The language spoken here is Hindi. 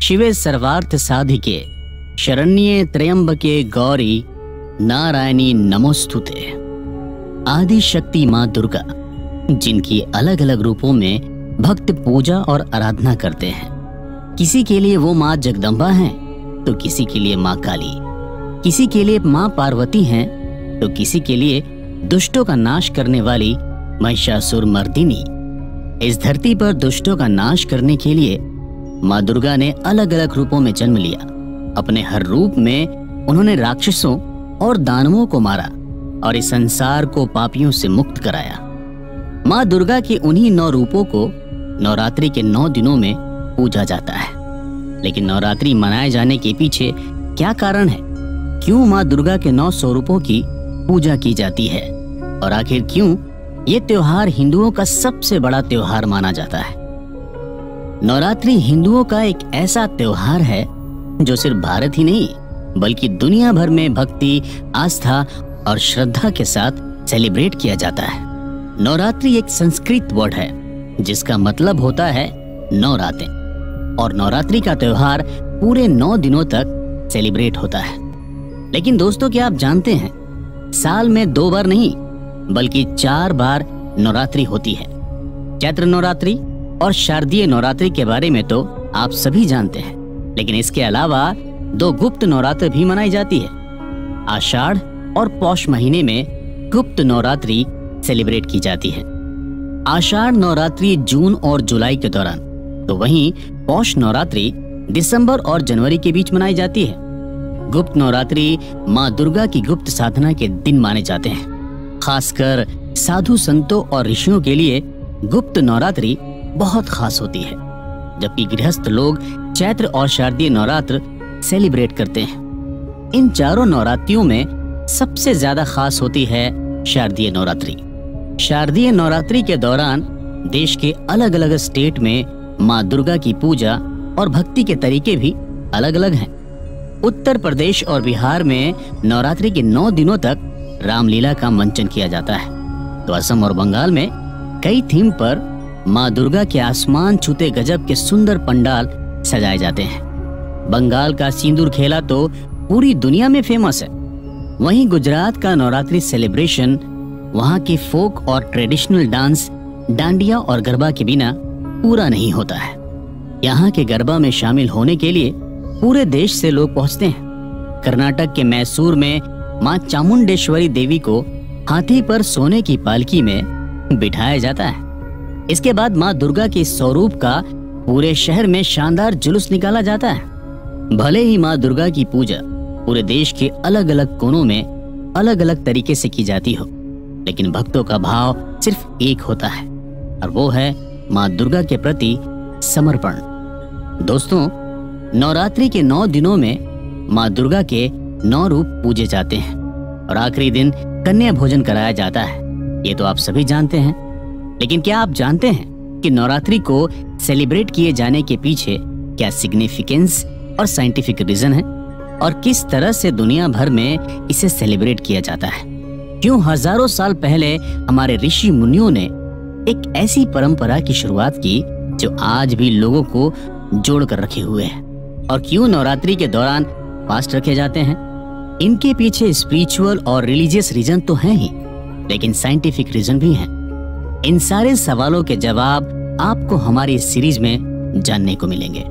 शिवे सर्वार्थ साधिके शरण्ये त्र्यंबके गौरी नारायणी नमोस्तुते। आदि शक्ति माँ दुर्गा, जिनकी अलग अलग रूपों में भक्त पूजा और आराधना करते हैं। किसी के लिए वो माँ जगदम्बा हैं, तो किसी के लिए माँ काली, किसी के लिए माँ पार्वती हैं, तो किसी के लिए दुष्टों का नाश करने वाली महिषासुर मर्दिनी। इस धरती पर दुष्टों का नाश करने के लिए माँ दुर्गा ने अलग अलग रूपों में जन्म लिया। अपने हर रूप में उन्होंने राक्षसों और दानवों को मारा और इस संसार को पापियों से मुक्त कराया। माँ दुर्गा के उन्हीं 9 रूपों को नवरात्रि के 9 दिनों में पूजा जाता है। लेकिन नवरात्रि मनाए जाने के पीछे क्या कारण है? क्यों माँ दुर्गा के 9 स्वरूपों की पूजा की जाती है? और आखिर क्यों ये त्योहार हिंदुओं का सबसे बड़ा त्योहार माना जाता है? नवरात्रि हिंदुओं का एक ऐसा त्योहार है जो सिर्फ भारत ही नहीं बल्कि दुनिया भर में भक्ति, आस्था और श्रद्धा के साथ सेलिब्रेट किया जाता है। नवरात्रि एक संस्कृत वर्ड है जिसका मतलब होता है 9 रातें, और नवरात्रि का त्योहार पूरे 9 दिनों तक सेलिब्रेट होता है। लेकिन दोस्तों, क्या आप जानते हैं साल में 2 बार नहीं बल्कि 4 बार नवरात्रि होती है। चैत्र नवरात्रि और शारदीय नवरात्रि के बारे में तो आप सभी जानते हैं, लेकिन इसके अलावा 2 गुप्त नवरात्र भी मनाई जाती है। आषाढ़ और पौष महीने में गुप्त नवरात्रि सेलिब्रेट की जाती है। आषाढ़ नवरात्रि जून और जुलाई के दौरान, तो वहीं पौष नवरात्रि दिसंबर और जनवरी के बीच मनाई जाती है। गुप्त नवरात्रि माँ दुर्गा की गुप्त साधना के दिन माने जाते हैं। खासकर साधु संतों और ऋषियों के लिए गुप्त नवरात्रि बहुत खास होती है, जबकि गृहस्थ लोग चैत्र और शारदीय नवरात्र सेलिब्रेट करते हैं। इन चारों नवरात्रियों में सबसे ज्यादा खास होती है शारदीय नवरात्रि। शारदीय नवरात्रि के दौरान देश के अलग अलग स्टेट में माँ दुर्गा की पूजा और भक्ति के तरीके भी अलग अलग हैं। उत्तर प्रदेश और बिहार में नवरात्रि के 9 दिनों तक रामलीला का मंचन किया जाता है, तो असम और बंगाल में कई थीम पर माँ दुर्गा के आसमान छूते गजब के सुंदर पंडाल सजाए जाते हैं। बंगाल का सिंदूर खेला तो पूरी दुनिया में फेमस है। वहीं गुजरात का नवरात्रि सेलिब्रेशन वहाँ के फोक और ट्रेडिशनल डांस डांडिया और गरबा के बिना पूरा नहीं होता है। यहाँ के गरबा में शामिल होने के लिए पूरे देश से लोग पहुँचते हैं। कर्नाटक के मैसूर में माँ चामुंडेश्वरी देवी को हाथी पर सोने की पालकी में बिठाया जाता है। इसके बाद माँ दुर्गा के स्वरूप का पूरे शहर में शानदार जुलूस निकाला जाता है। भले ही माँ दुर्गा की पूजा पूरे देश के अलग अलग कोनों में अलग अलग तरीके से की जाती हो, लेकिन भक्तों का भाव सिर्फ एक होता है, और वो है माँ दुर्गा के प्रति समर्पण। दोस्तों, नवरात्रि के 9 दिनों में माँ दुर्गा के 9 रूप पूजे जाते हैं और आखिरी दिन कन्या भोजन कराया जाता है। ये तो आप सभी जानते हैं, लेकिन क्या आप जानते हैं कि नवरात्रि को सेलिब्रेट किए जाने के पीछे क्या सिग्निफिकेंस और साइंटिफिक रीजन है, और किस तरह से दुनिया भर में इसे सेलिब्रेट किया जाता है? क्यों हजारों साल पहले हमारे ऋषि मुनियों ने एक ऐसी परंपरा की शुरुआत की जो आज भी लोगों को जोड़ कर रखे हुए है? और क्यों नवरात्रि के दौरान फास्ट रखे जाते हैं? इनके पीछे स्पिरिचुअल और रिलीजियस रीजन तो हैं ही, लेकिन साइंटिफिक रीजन भी हैं। इन सारे सवालों के जवाब आपको हमारी इस सीरीज में जानने को मिलेंगे।